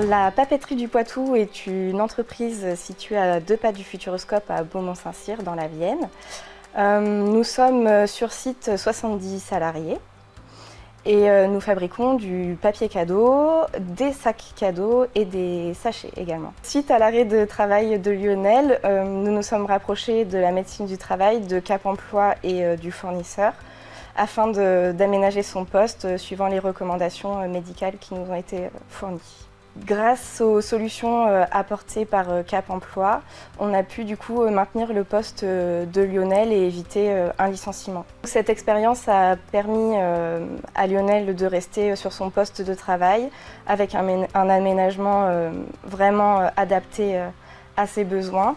La papeterie du Poitou est une entreprise située à 2 pas du Futuroscope à Beaumont-Saint-Cyr dans la Vienne. Nous sommes sur site 70 salariés et nous fabriquons du papier cadeau, des sacs cadeaux et des sachets également. Suite à l'arrêt de travail de Lionel, nous nous sommes rapprochés de la médecine du travail, de Cap Emploi et du fournisseur afin d'aménager son poste suivant les recommandations médicales qui nous ont été fournies. Grâce aux solutions apportées par Cap Emploi, on a pu du coup maintenir le poste de Lionel et éviter un licenciement. Cette expérience a permis à Lionel de rester sur son poste de travail avec un aménagement vraiment adapté à ses besoins.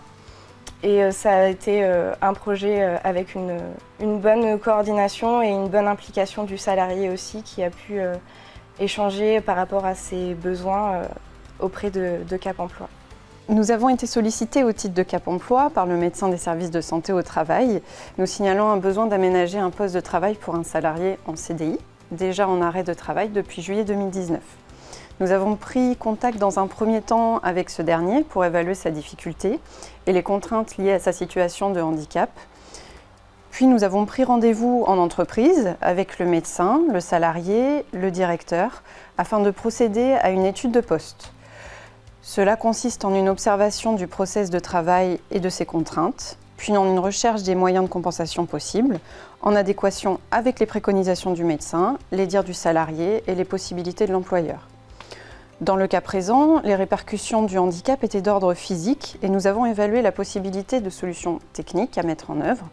Et ça a été un projet avec une bonne coordination et une bonne implication du salarié aussi qui a pu échanger par rapport à ses besoins auprès de Cap Emploi. Nous avons été sollicités au titre de Cap Emploi par le médecin des services de santé au travail, nous signalant un besoin d'aménager un poste de travail pour un salarié en CDI, déjà en arrêt de travail depuis juillet 2019. Nous avons pris contact dans un premier temps avec ce dernier pour évaluer sa difficulté et les contraintes liées à sa situation de handicap. Puis nous avons pris rendez-vous en entreprise avec le médecin, le salarié, le directeur, afin de procéder à une étude de poste. Cela consiste en une observation du process de travail et de ses contraintes, puis en une recherche des moyens de compensation possibles, en adéquation avec les préconisations du médecin, les dires du salarié et les possibilités de l'employeur. Dans le cas présent, les répercussions du handicap étaient d'ordre physique et nous avons évalué la possibilité de solutions techniques à mettre en œuvre,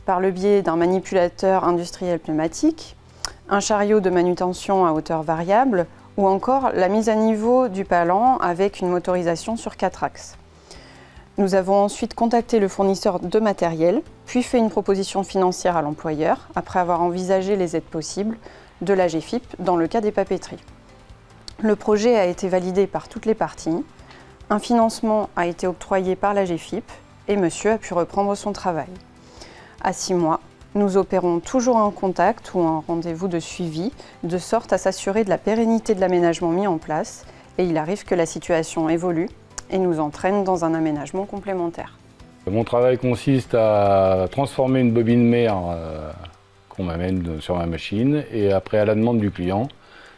par le biais d'un manipulateur industriel pneumatique, un chariot de manutention à hauteur variable ou encore la mise à niveau du palan avec une motorisation sur 4 axes. Nous avons ensuite contacté le fournisseur de matériel, puis fait une proposition financière à l'employeur après avoir envisagé les aides possibles de l'AGEFIP dans le cas des papeteries. Le projet a été validé par toutes les parties, un financement a été octroyé par l'AGEFIP et monsieur a pu reprendre son travail. À 6 mois, nous opérons toujours un contact ou un rendez-vous de suivi, de sorte à s'assurer de la pérennité de l'aménagement mis en place, et il arrive que la situation évolue et nous entraîne dans un aménagement complémentaire. Mon travail consiste à transformer une bobine mère qu'on m'amène sur ma machine, et après à la demande du client,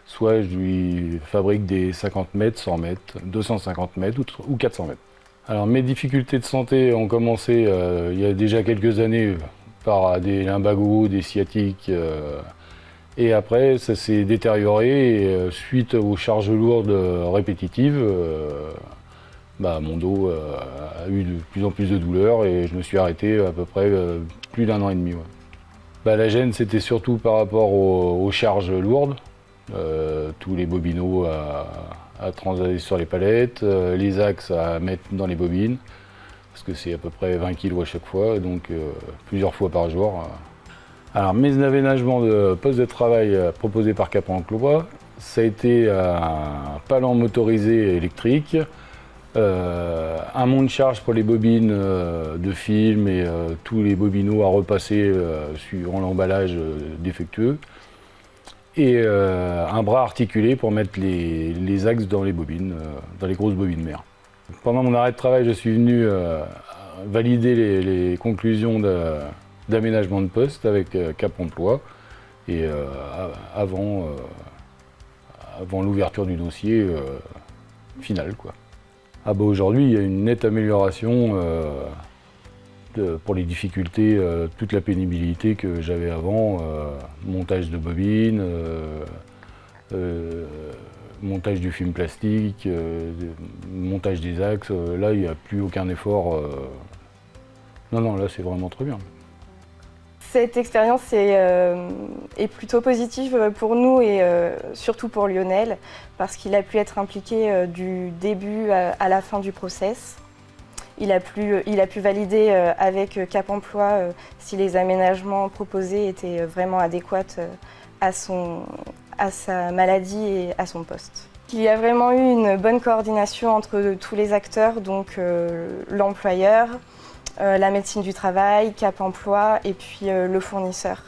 soit je lui fabrique des 50 mètres, 100 mètres, 250 mètres ou 400 mètres. Alors mes difficultés de santé ont commencé il y a déjà quelques années par des lumbago, des sciatiques et après ça s'est détérioré et suite aux charges lourdes répétitives, mon dos a eu de plus en plus de douleurs et je me suis arrêté à peu près plus d'1 an et demi. Ouais. La gêne c'était surtout par rapport aux charges lourdes, tous les bobineaux à transader sur les palettes, les axes à mettre dans les bobines, parce que c'est à peu près 20 kg à chaque fois, donc plusieurs fois par jour. Alors mes aménagements de poste de travail proposés par Cap Emploi, ça a été un palan motorisé électrique, un monte-charge pour les bobines de film et tous les bobineaux à repasser suivant l'emballage défectueux, et un bras articulé pour mettre les axes dans les bobines, dans les grosses bobines mères. Pendant mon arrêt de travail, je suis venu valider les conclusions d'aménagement de poste avec Cap Emploi et avant l'ouverture du dossier final, quoi. Aujourd'hui, il y a une nette amélioration pour les difficultés, toute la pénibilité que j'avais avant, montage de bobines, montage du film plastique, montage des axes, là il n'y a plus aucun effort. Non, là c'est vraiment très bien. Cette expérience est plutôt positive pour nous et surtout pour Lionel, parce qu'il a pu être impliqué du début à la fin du process. Il a pu valider avec Cap Emploi si les aménagements proposés étaient vraiment adéquats à sa maladie et à son poste. Il y a vraiment eu une bonne coordination entre tous les acteurs, donc l'employeur, la médecine du travail, Cap Emploi et puis le fournisseur.